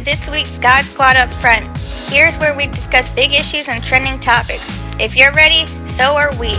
this week's God Squad Up Front. Here's where we discuss big issues and trending topics. If you're ready, so are we.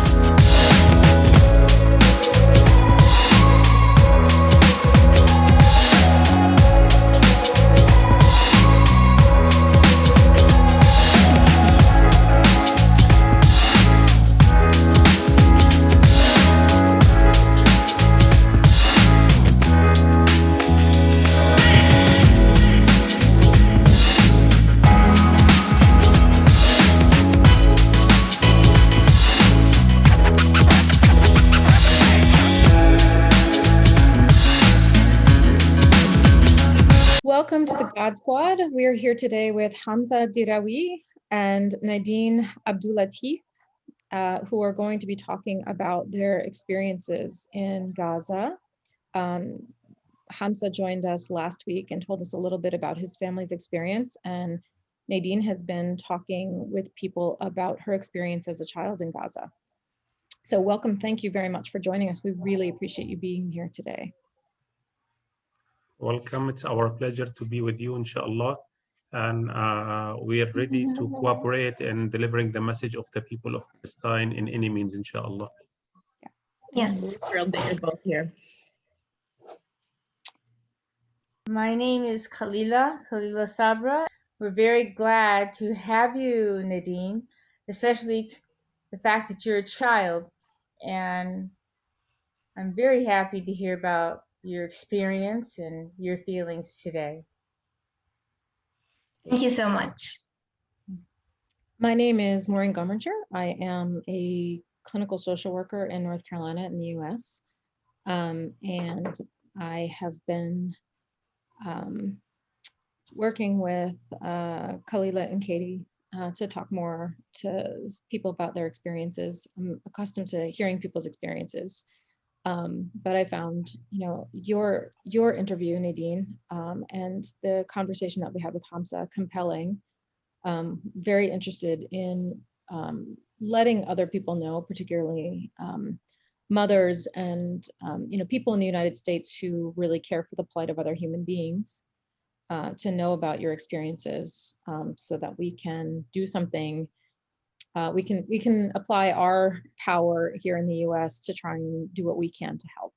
Welcome to the God Squad. We are here today with Hamza Dirawi and Nadine Abdullatif, who are going to be talking about their experiences in Gaza. Hamza joined us last week and told us a little bit about his family's experience, and Nadine has been talking with people about her experience as a child in Gaza. So welcome, thank you very much for joining us. We really appreciate you being here today. Welcome. It's our pleasure to be with you, inshallah. And we are ready to cooperate in delivering the message of the people of Palestine in any means, inshallah. Yes. We're thrilled that you're both here. My name is Khalila Sabra. We're very glad to have you, Nadine, especially the fact that you're a child. And I'm very happy to hear about your experience and your feelings today. Thank you so much. My name is Maureen Gummercher. I am a clinical social worker in North Carolina in the US. And I have been working with Khalila and Katie to talk more to people about their experiences. I'm accustomed to hearing people's experiences. But I found, your interview, Nadine, and the conversation that we had with Hamza compelling. Very interested in letting other people know, particularly mothers and people in the United States who really care for the plight of other human beings, to know about your experiences, so that we can do something. We can apply our power here in the U.S. to try and do what we can to help.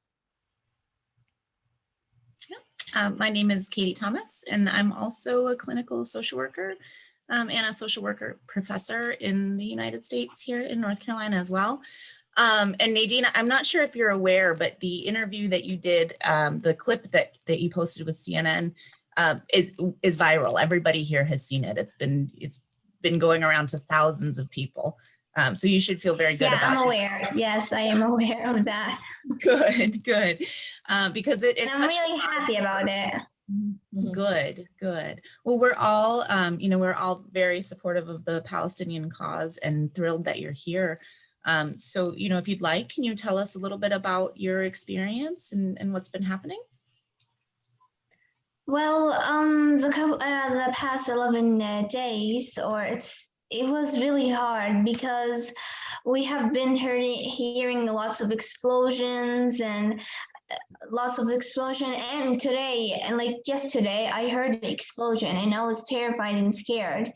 My name is Katie Thomas, and I'm also a clinical social worker and a social worker professor in the United States here in North Carolina as well. And Nadine, I'm not sure if you're aware, but the interview that you did, the clip that you posted with CNN is viral. Everybody here has seen it. It's been going around to thousands of people. So you should feel very good about it. I'm aware. Yes, I am aware of that. Good. Because and I'm really happy about it. Good. Well, we're all, we're all very supportive of the Palestinian cause and thrilled that you're here. So, if you'd like, can you tell us a little bit about your experience and what's been happening? Well, the past 11 days, it was really hard because we have been hearing lots of explosions and today, and like yesterday, I heard the explosion and I was terrified and scared.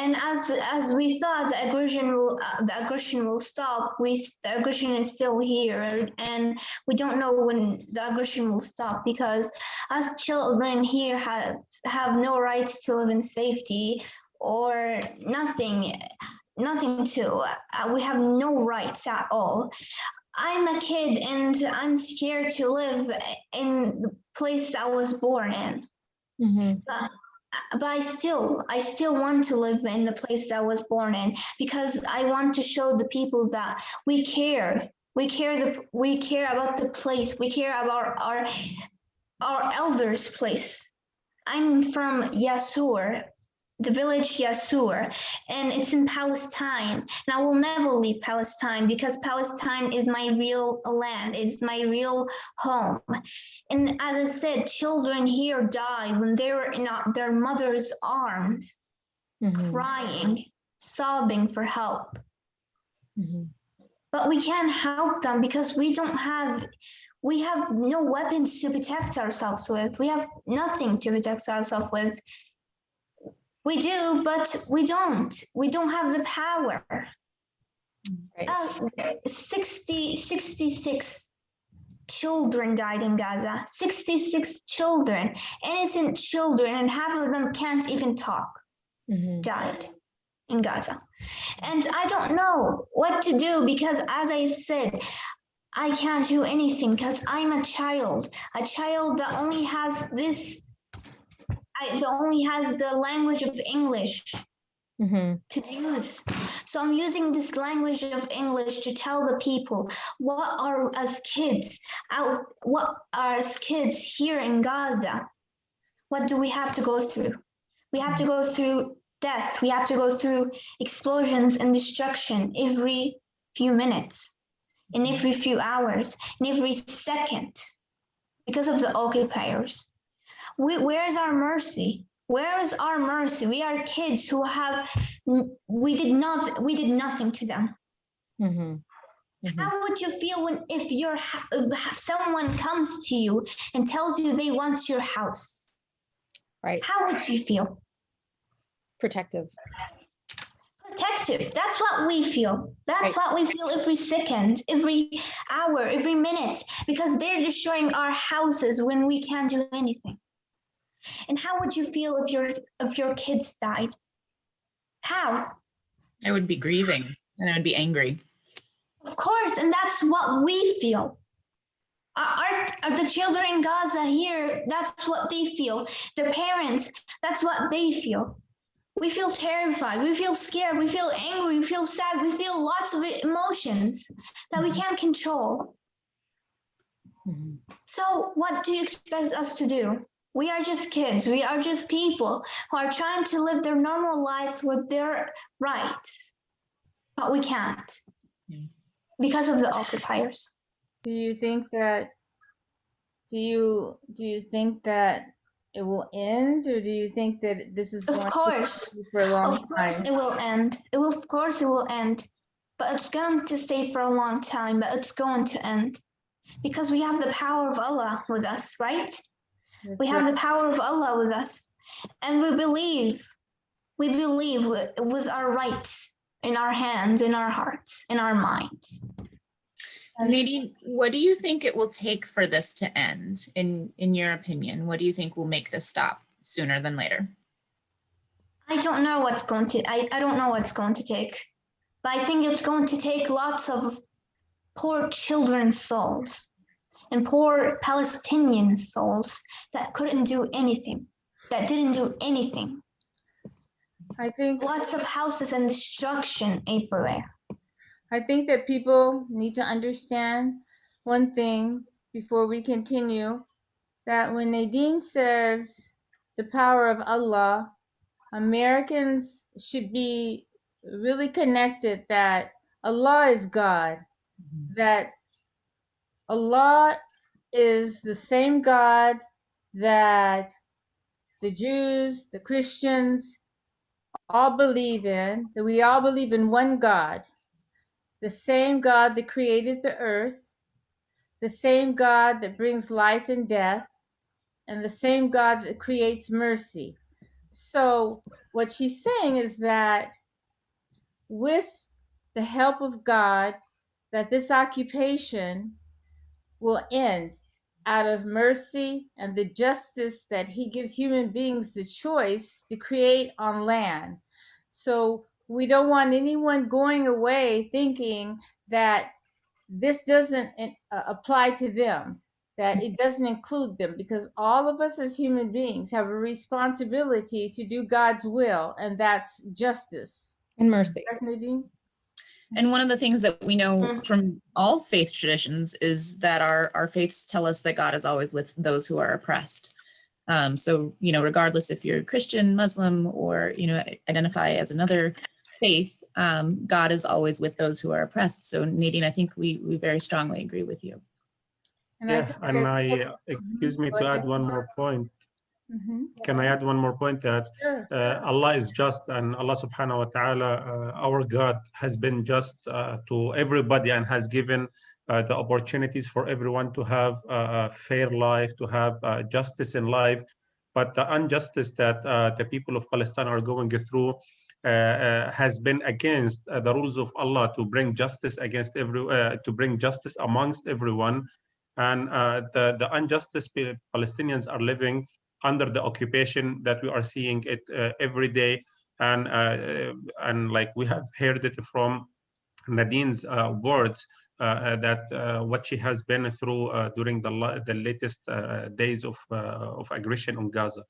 And as we thought the aggression will stop, the aggression is still here, and we don't know when the aggression will stop, because as children here have no right to live in safety or nothing to. We have no rights at all. I'm a kid and I'm scared to live in the place I was born in. Mm-hmm. But I still want to live in the place that I was born in, because I want to show the people that we care. We care about the place. We care about our elders' place. I'm from Yasur, the village Yasur, and it's in Palestine. And I will never leave Palestine, because Palestine is my real land. It's my real home. And as I said, children here die when they were in their mother's arms, crying, sobbing for help. But we can't help them because we don't have We have no weapons to protect ourselves with. We have nothing to protect ourselves with. We do, but we don't. We don't have the power. Right. 66 children died in Gaza. 66 children, innocent children, and half of them can't even talk, died in Gaza. And I don't know what to do because, as I said, I can't do anything because I'm a child that only has this, that only has the language of English to use. So I'm using this language of English to tell the people what are as kids here in Gaza. What do we have to go through? We have to go through death. We have to go through explosions and destruction every few minutes, in every few hours, in every second, because of the occupiers. Where's our mercy? Where is our mercy? We are kids who have, we did nothing to them. How would you feel if someone comes to you and tells you they want your house? Right. How would you feel? Protective. Protective. That's what we feel. That's what we feel every second, every hour, every minute, because they're destroying our houses when we can't do anything. And how would you feel if your kids died? How? I would be grieving and I would be angry. Of course, and that's what we feel. Are the children in Gaza here, that's what they feel. The parents, that's what they feel. We feel terrified, we feel scared, we feel angry, we feel sad, we feel lots of emotions that we can't control. So what do you expect us to do? We are just kids, we are just people who are trying to live their normal lives with their rights, but we can't because of the occupiers. Do you think that it will end, or do you think that this is going to stay for a long time? It will end. Of course it will end, but it's going to stay for a long time, but it's going to end because we have the power of Allah with us, right? We have the power of Allah with us, and we believe with our rights in our hands, in our hearts, in our minds. Nadine, what do you think it will take for this to end, in your opinion? What do you think will make this stop sooner than later? I don't know what's going to, I don't know what's going to take, but I think it's going to take lots of poor children's souls and poor Palestinian souls that couldn't do anything, that didn't do anything. I think lots of houses and destruction everywhere. I think that people need to understand one thing before we continue, that when Nadine says the power of Allah, Americans should be really connected that Allah is God, that Allah is the same God that the Jews, the Christians all believe in, that we all believe in one God. The same God that created the earth, the same God that brings life and death, and the same God that creates mercy. So what she's saying is that with the help of God, that this occupation will end out of mercy and the justice that he gives human beings the choice to create on land. So we don't want anyone going away thinking that this doesn't apply to them, that it doesn't include them, because all of us as human beings have a responsibility to do God's will, and that's justice and mercy. And one of the things that we know from all faith traditions is that our faiths tell us that God is always with those who are oppressed. So, regardless if you're Christian, Muslim, or, identify as another faith, God is always with those who are oppressed. So Nadine, I think we very strongly agree with you. Excuse me to add one more point. Can I add one more point that Allah is just, and Allah subhanahu wa ta'ala, our God, has been just to everybody and has given the opportunities for everyone to have a fair life, to have justice in life. But the injustice that the people of Palestine are going through has been against the rules of Allah to bring justice against to bring justice amongst everyone. And the injustice Palestinians are living under the occupation that we are seeing it every day. And like we have heard it from Nadine's words, that what she has been through during the latest days of aggression on Gaza.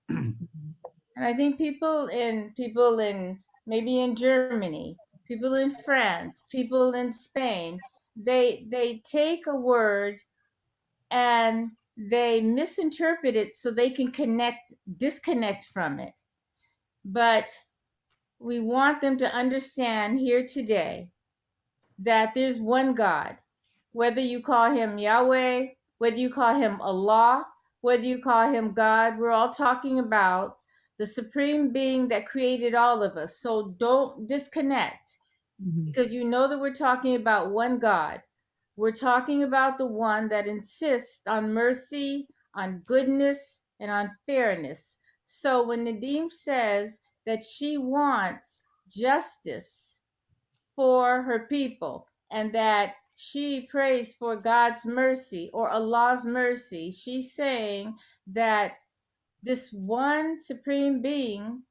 And I think people in maybe in Germany, people in France, people in Spain, they take a word and they misinterpret it so they can disconnect from it. But we want them to understand here today that there's one God, whether you call him Yahweh, whether you call him Allah, whether you call him God, we're all talking about the supreme being that created all of us. So don't disconnect, because you know that we're talking about one God. We're talking about the one that insists on mercy, on goodness, and on fairness. So when Nadine says that she wants justice for her people and that she prays for God's mercy or Allah's mercy, she's saying that this one supreme being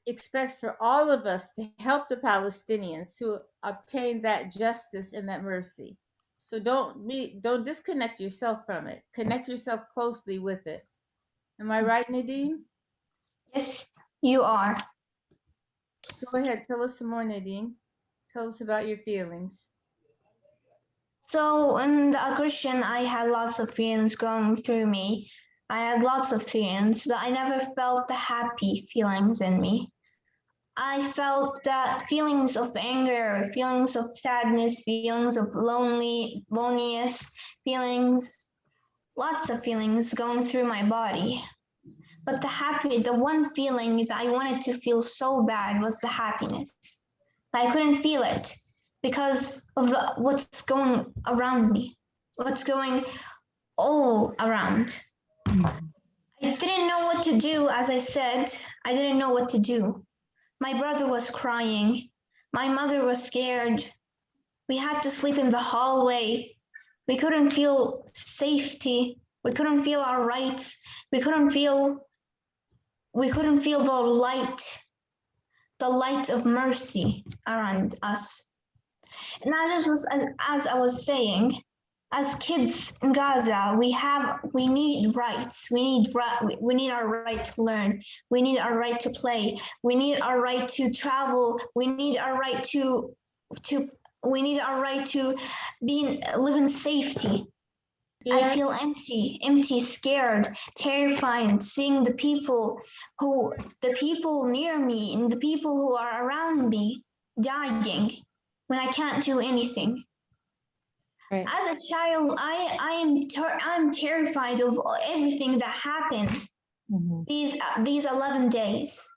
expects for all of us to help the Palestinians to obtain that justice and that mercy. So don't disconnect yourself from it. Connect yourself closely with it. Am I right, Nadine? Yes, you are. Go ahead, tell us some more, Nadine. Tell us about your feelings. So in the aggression, I had lots of feelings going through me. I had lots of feelings, but I never felt the happy feelings in me. I felt that feelings of anger, feelings of sadness, feelings of loneliness, feelings, lots of feelings going through my body. But the one feeling that I wanted to feel so bad was the happiness. I couldn't feel it because of what's going around me, what's going all around. I didn't know what to do. As I said, I didn't know what to do. My brother was crying. My mother was scared. We had to sleep in the hallway. We couldn't feel safety. We couldn't feel our rights. We couldn't feel the light of mercy around us. And as I was saying, as kids in Gaza, we need rights. We need our right to learn. We need our right to play. We need our right to travel. We need our right to live in safety. Yeah. I feel empty, scared, terrified, seeing the people near me and the people who are around me dying when I can't do anything. Right. As a child, I'm terrified of everything that happened these 11 days.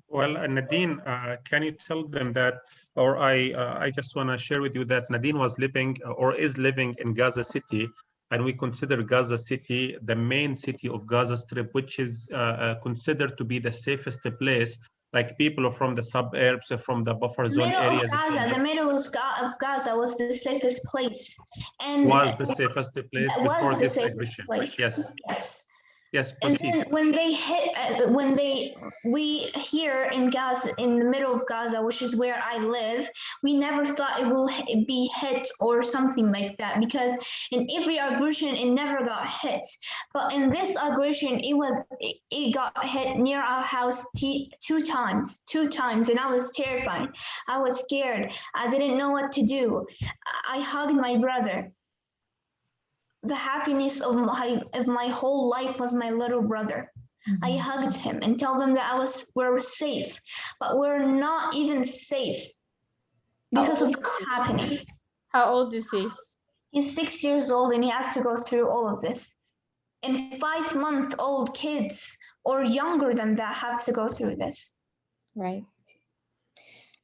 Well, Nadine, can you tell them that, or I just want to share with you that Nadine was living or is living in Gaza City, and we consider Gaza City the main city of Gaza Strip, which is considered to be the safest place. Like people from the suburbs, from the buffer zone areas. The middle of Gaza was the safest place, and was the safest place before this aggression. Yes. Yes. Yes, proceed. And then we here in Gaza, in the middle of Gaza, which is where I live, we never thought it will be hit or something like that, because in every aggression, it never got hit. But in this aggression, it got hit near our house two times, and I was terrified. I was scared. I didn't know what to do. I hugged my brother. The happiness of my whole life was my little brother. I hugged him and told him that we're safe, but we're not even safe because of what's happening. How old is he? He's 6 years old and he has to go through all of this. And 5-month-old kids or younger than that have to go through this. Right.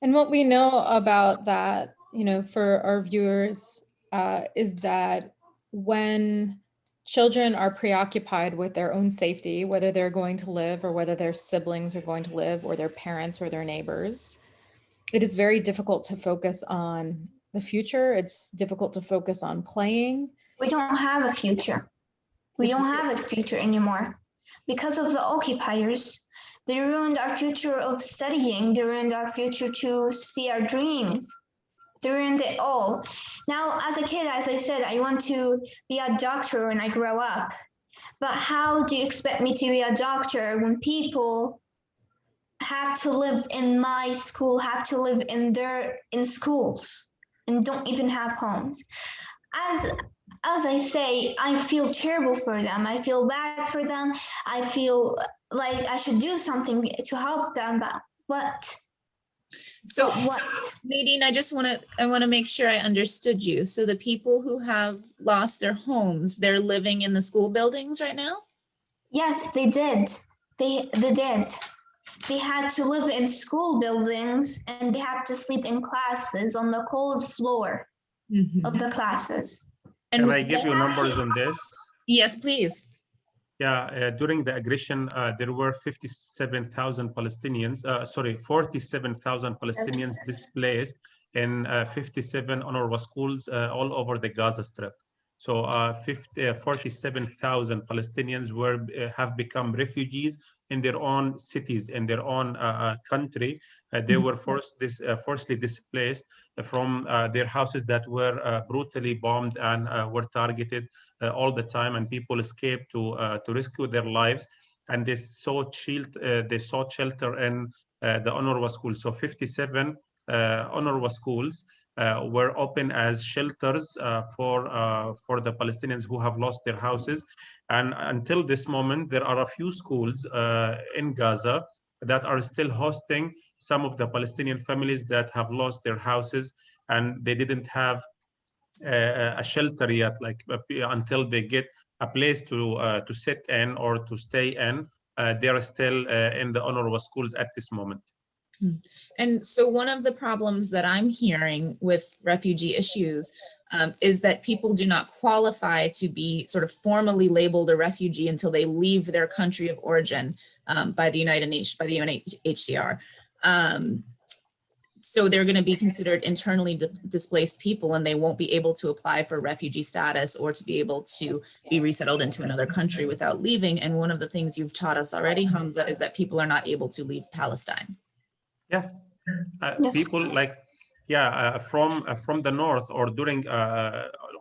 And what we know about that for our viewers, is that when children are preoccupied with their own safety, whether they're going to live or whether their siblings are going to live or their parents or their neighbors, it is very difficult to focus on the future. It's difficult to focus on playing. We don't have a future. We don't have a future anymore. Because of the occupiers, they ruined our future of studying. They ruined our future to see our dreams. They ruined it all. Now, as a kid, as I said, I want to be a doctor when I grow up. But how do you expect me to be a doctor when people have to live in my school, have to live in schools, and don't even have homes? As I say, I feel terrible for them. I feel bad for them. I feel like I should do something to help them, but So what? Nadine, I want to make sure I understood you. So the people who have lost their homes, they're living in the school buildings right now? Yes, they did. They did. They had to live in school buildings and they had to sleep in classes on the cold floor of the classes. And Can I give you numbers on this? yes, please. Yeah, during the aggression, there were 47,000 Palestinians, 47,000 Palestinians displaced in 57 UNRWA schools all over the Gaza Strip. So 47,000 Palestinians have become refugees in their own cities, in their own country. They were forcibly displaced from their houses that were brutally bombed and were targeted all the time, and people escaped to rescue their lives, and they sought shelter in the UNRWA schools. So 57 UNRWA schools were open as shelters for the Palestinians who have lost their houses. And until this moment, there are a few schools in Gaza that are still hosting some of the Palestinian families that have lost their houses, and they didn't have a shelter yet, like until they get a place to sit in or to stay in. They are still in the UNRWA schools at this moment. And so one of the problems that I'm hearing with refugee issues is that people do not qualify to be sort of formally labeled a refugee until they leave their country of origin by the UNHCR. So they're going to be considered internally displaced people, and they won't be able to apply for refugee status or to be able to be resettled into another country without leaving. And one of the things you've taught us already, Hamza, is that people are not able to leave Palestine. Yeah, Yes. people from the north, or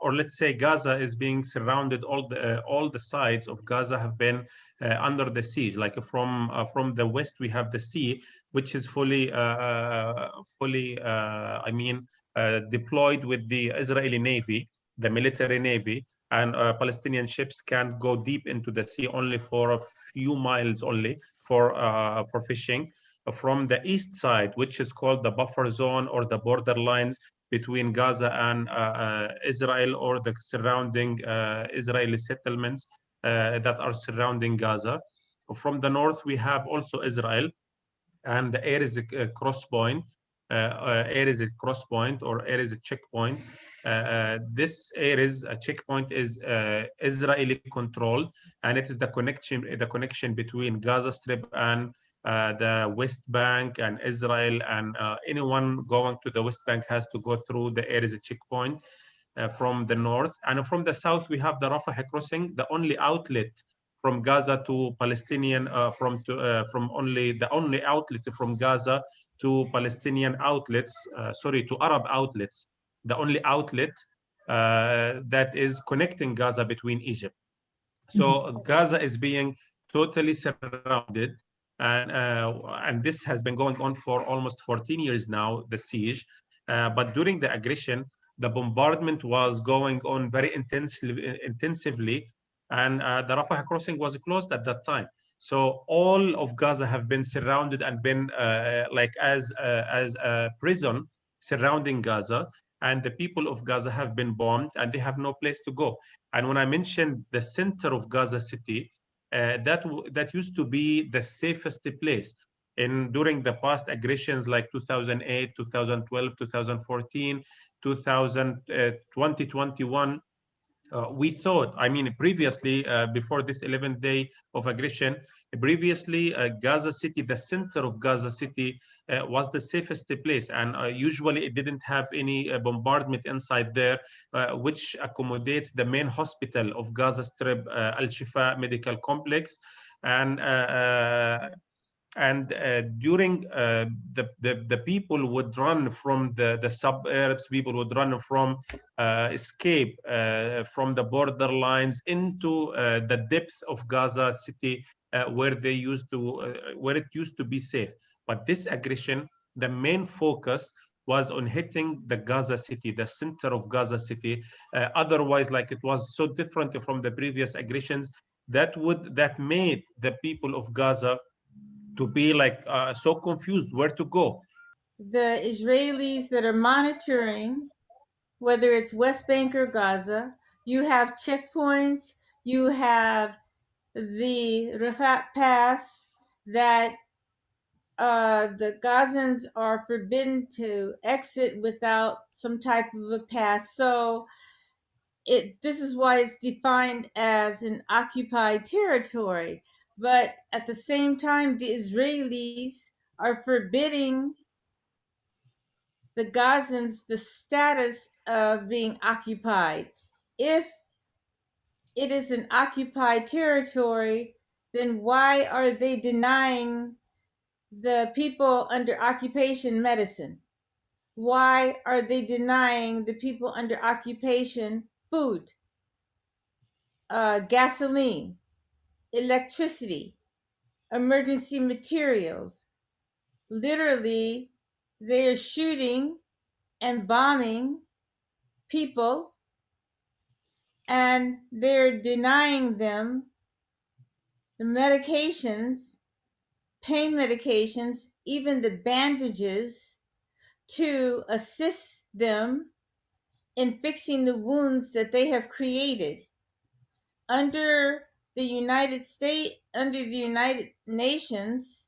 or let's say Gaza is being surrounded. All the sides of Gaza have been under the siege. Like from the west, we have the sea, which is fully deployed with the Israeli Navy, the military Navy, and Palestinian ships can't go deep into the sea, only for a few miles only for fishing. From the east side, which is called the buffer zone or the borderlines between Gaza and Israel, or the surrounding Israeli settlements that are surrounding Gaza. From the north, we have also Israel, and the air is a cross point. Air is a cross point, or air is a checkpoint. This air is a checkpoint, is Israeli controlled, and it is the connection between Gaza Strip and the West Bank and Israel, and anyone going to the West Bank has to go through the air is a checkpoint from the north. And from the south, we have the Rafah crossing, the only outlet from Gaza to Palestinian, the only outlet from Gaza to Palestinian outlets, to Arab outlets, the only outlet that is connecting Gaza between Egypt. So Gaza is being totally surrounded, and this has been going on for almost 14 years now, the siege. But during the aggression, the bombardment was going on very intensively, and the Rafah crossing was closed at that time. So all of Gaza have been surrounded and been as a prison surrounding Gaza, and the people of Gaza have been bombed and they have no place to go. And when I mentioned the center of Gaza City, that used to be the safest place. During the past aggressions like 2008, 2012, 2014, 2021, we thought, I mean, previously, before this 11th day of aggression, previously, Gaza City, the center of Gaza City, was the safest place. And usually it didn't have any bombardment inside there, which accommodates the main hospital of Gaza Strip, Al Shifa Medical Complex. And during the people would run from the suburbs, people would run from escape from the borderlines into the depth of Gaza City, where it used to be safe. But this aggression, the main focus was on hitting the Gaza City, the center of Gaza City. Otherwise, like, it was so different from the previous aggressions that made the people of Gaza to be like so confused where to go. The Israelis that are monitoring, whether it's West Bank or Gaza, you have checkpoints, you have the Rafat Pass that the Gazans are forbidden to exit without some type of a pass. So this is why it's defined as an occupied territory. But at the same time, the Israelis are forbidding the Gazans the status of being occupied. If it is an occupied territory, then why are they denying the people under occupation medicine? Why are they denying the people under occupation food, gasoline, electricity, emergency materials? Literally, they are shooting and bombing people, and they're denying them the medications, pain medications, even the bandages to assist them in fixing the wounds that they have created. Under the United Nations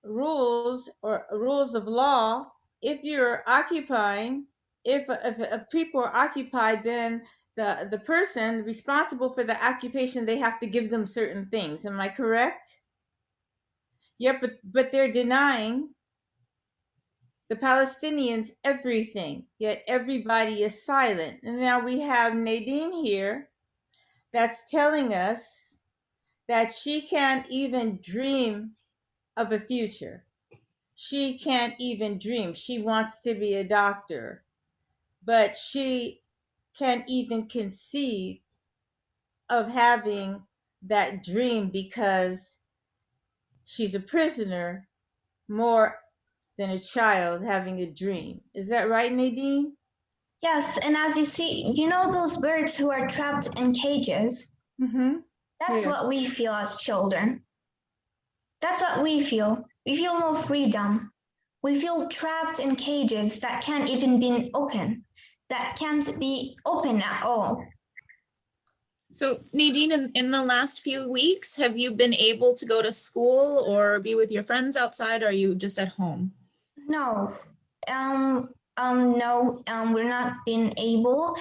rules or rules of law, if you're occupying, if people are occupied, then the person responsible for the occupation, they have to give them certain things. Am I correct? Yep, but they're denying the Palestinians everything, yet everybody is silent. And now we have Nadine here that's telling us that she can't even dream of a future. She can't even dream. She wants to be a doctor, but she can't even conceive of having that dream because she's a prisoner more than a child having a dream. Is that right, Nadine? Yes, and as you see, you know those birds who are trapped in cages? Mm-hmm. That's Yes. what we feel as children. That's what we feel. We feel no freedom. We feel trapped in cages that can't even be open, that can't be open at all. So Nadine, in the last few weeks, have you been able to go to school or be with your friends outside? Or are you just at home? No, we're not being able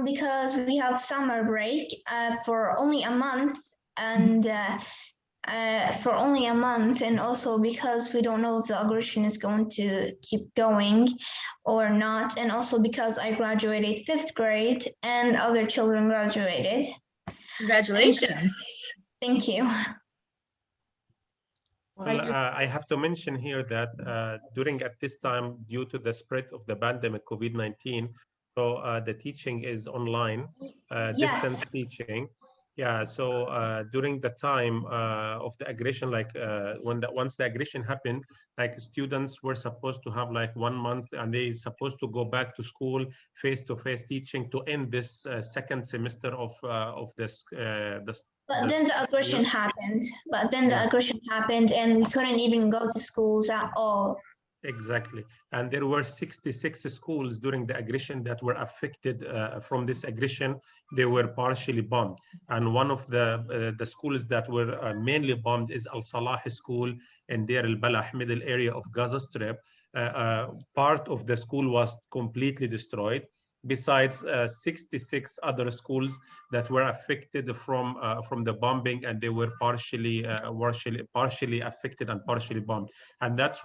because we have summer break for only a month, and for only a month, and also because we don't know if the aggression is going to keep going or not, and also because I graduated 5th grade and other children graduated. Congratulations. Thank you. Well, I have to mention here that during at this time, due to the spread of the pandemic COVID-19, so the teaching is online, distance teaching. Yeah, so during the time of the aggression, like once the aggression happened, like students were supposed to have like 1 month, and they supposed to go back to school face-to-face teaching to end this second semester of this. But then the aggression happened. The aggression happened, and we couldn't even go to schools at all. Exactly. And there were 66 schools during the aggression that were affected from this aggression. They were partially bombed. And one of the schools that were mainly bombed is Al Salah School in Deir al Balah, middle area of Gaza Strip. part of the school was completely destroyed, besides 66 other schools that were affected from the bombing, and they were partially affected and partially bombed. And that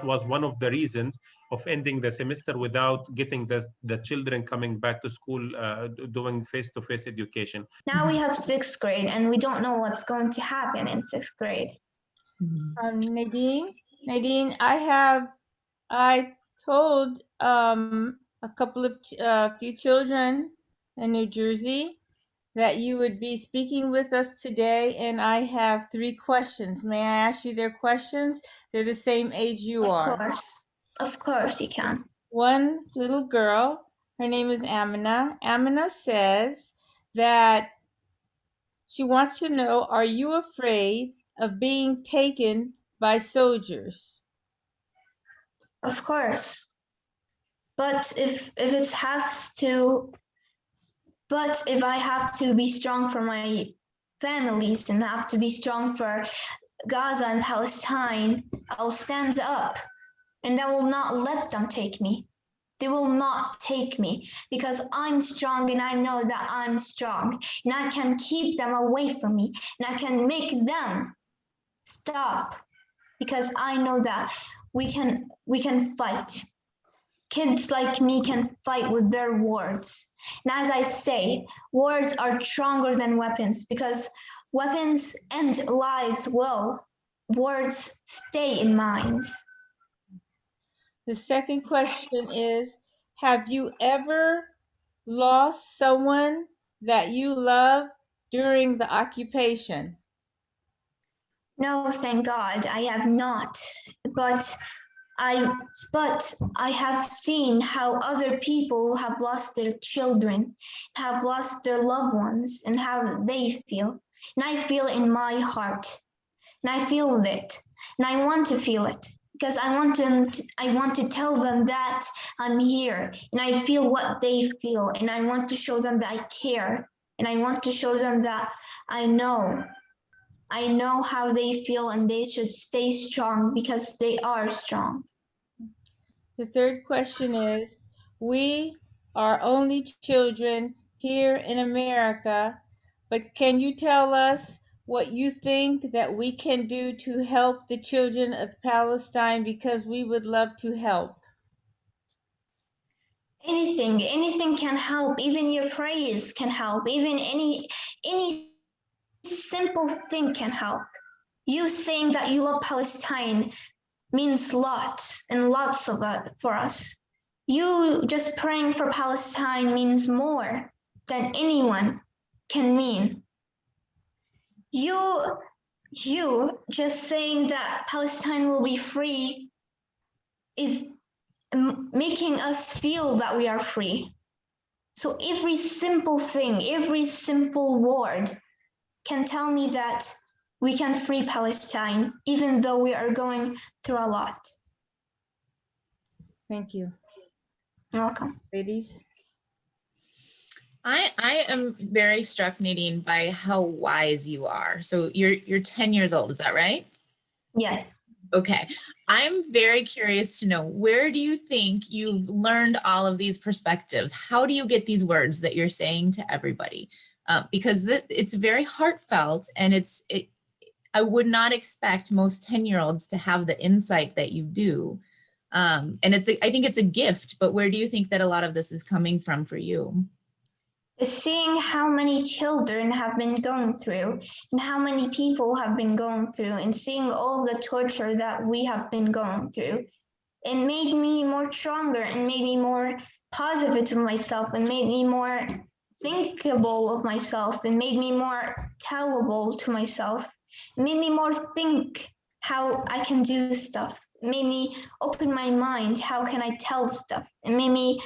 was one of the reasons of ending the semester without getting the children coming back to school, doing face-to-face education. Now we have sixth grade and we don't know what's going to happen in sixth grade. Nadine, I told a couple of few children in New Jersey that you would be speaking with us today, and I have 3 questions. May I ask you their questions? They're the same age you are. Of course you can. One little girl, her name is Amina. Amina says that she wants to know, are you afraid of being taken by soldiers? Of course. But if it has to, but if I have to be strong for my families and have to be strong for Gaza and Palestine, I'll stand up and I will not let them take me. They will not take me because I'm strong and I know that I'm strong and I can keep them away from me and I can make them stop because I know that we can fight. Kids like me can fight with their words. And as I say, words are stronger than weapons because weapons end lives well. Words stay in minds. The second question is, have you ever lost someone that you love during the occupation? No, thank God, I have not. But I have seen how other people have lost their children, have lost their loved ones, and how they feel. And I feel in my heart, and I feel it, and I want to feel it because I want to tell them that I'm here, and I feel what they feel, and I want to show them that I care, and I want to show them that I know how they feel, and they should stay strong because they are strong. The third question is, we are only children here in America, but can you tell us what you think that we can do to help the children of Palestine, because we would love to help? Anything can help. Even your praise can help. Even any simple thing can help. You saying that you love Palestine means lots and lots of that for us. You just praying for Palestine means more than anyone can mean. You just saying that Palestine will be free is making us feel that we are free. So every simple thing, every simple word can tell me that we can free Palestine, even though we are going through a lot. Thank you. You're welcome. Ladies? I am very struck, Nadine, by how wise you are. So you're 10 years old, is that right? Yes. Okay. I'm very curious to know, where do you think you've learned all of these perspectives? How do you get these words that you're saying to everybody? Because it's very heartfelt, and I would not expect most 10-year-olds to have the insight that you do. And I think it's a gift, but where do you think that a lot of this is coming from for you? Seeing how many children have been going through and how many people have been going through, and seeing all the torture that we have been going through, it made me more stronger and made me more positive to myself and made me more thinkable of myself and made me more tellable to myself. It made me more think how I can do stuff. It made me open my mind. How can I tell stuff? It made me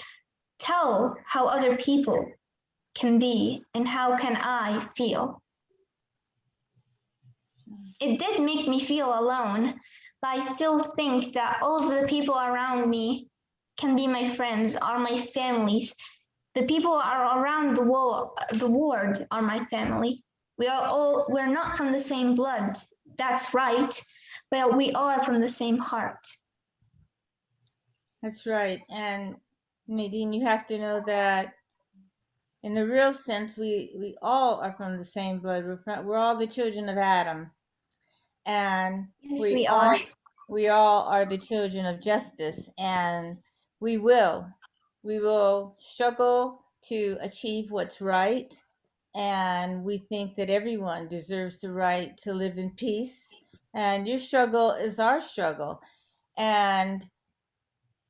tell how other people can be and how can I feel. It did make me feel alone, but I still think that all of the people around me can be my friends, are my families. The people are around the world are my family. We're not from the same blood, that's right, but we are from the same heart. That's right. And Nadine, you have to know that in the real sense, we all are from the same blood. We're all the children of Adam. And Yes, we we all are. we all are the children of justice, and we will we will struggle to achieve what's right, and we think that everyone deserves the right to live in peace, and your struggle is our struggle. And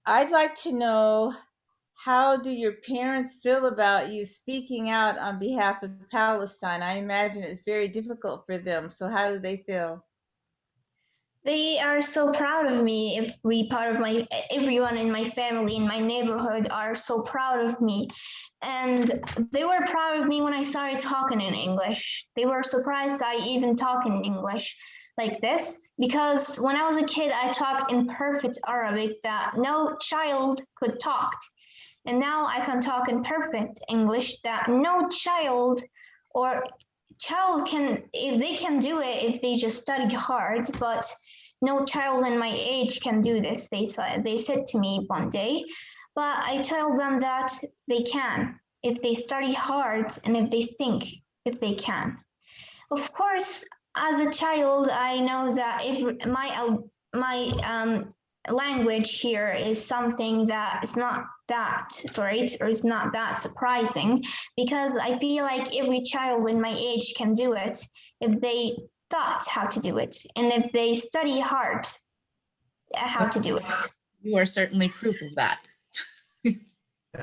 I'd like to know, how do your parents feel about you speaking out on behalf of Palestine? I imagine it's very difficult for them, so how do they feel? They are so proud of me. Every part of my, everyone in my family, in my neighborhood are so proud of me. And they were proud of me when I started talking in English. They were surprised I even talk in English like this, because when I was a kid, I talked in perfect Arabic that no child could talk. And now I can talk in perfect English that no child or child can, if they can do it, if they just study hard, but no child in my age can do this, they said to me one day. But I tell them that they can, if they study hard and if they think, if they can. Of course, as a child, I know that if my language here is something that is not that great or is not that surprising, because I feel like every child in my age can do it if they thought how to do it and if they study hard how to do it. You are certainly proof of that.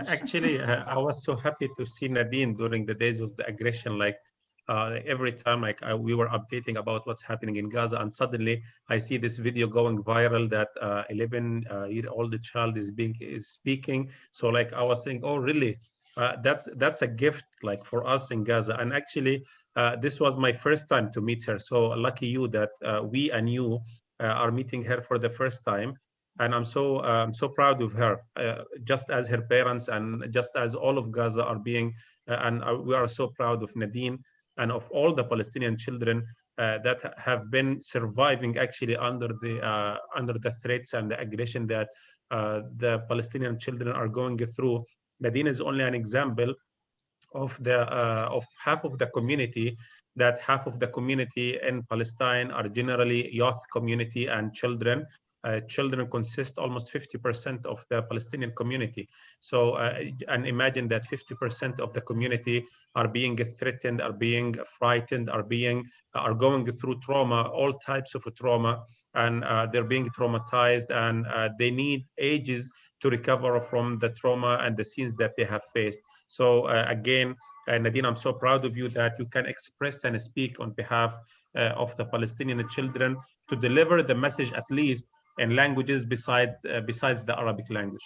Actually, I was so happy to see Nadine during the days of the aggression. Like every time, we were updating about what's happening in Gaza, and suddenly I see this video going viral that 11-year-old child is speaking. So like I was saying, oh really? That's a gift like for us in Gaza. And actually, this was my first time to meet her. So lucky you that we and you are meeting her for the first time. And I'm so proud of her, just as her parents and just as all of Gaza are being, we are so proud of Nadine and of all the Palestinian children that have been surviving actually under the threats and the aggression that the Palestinian children are going through. Nadine is only an example of half of the community, that half of the community in Palestine are generally youth community and children. Children consist almost 50% of the Palestinian community. So, and imagine that 50% of the community are being threatened, are being frightened, are going through trauma, all types of trauma, and they're being traumatized, and they need ages to recover from the trauma and the scenes that they have faced. So again, Nadine, I'm so proud of you that you can express and speak on behalf of the Palestinian children to deliver the message, at least in languages besides the Arabic language.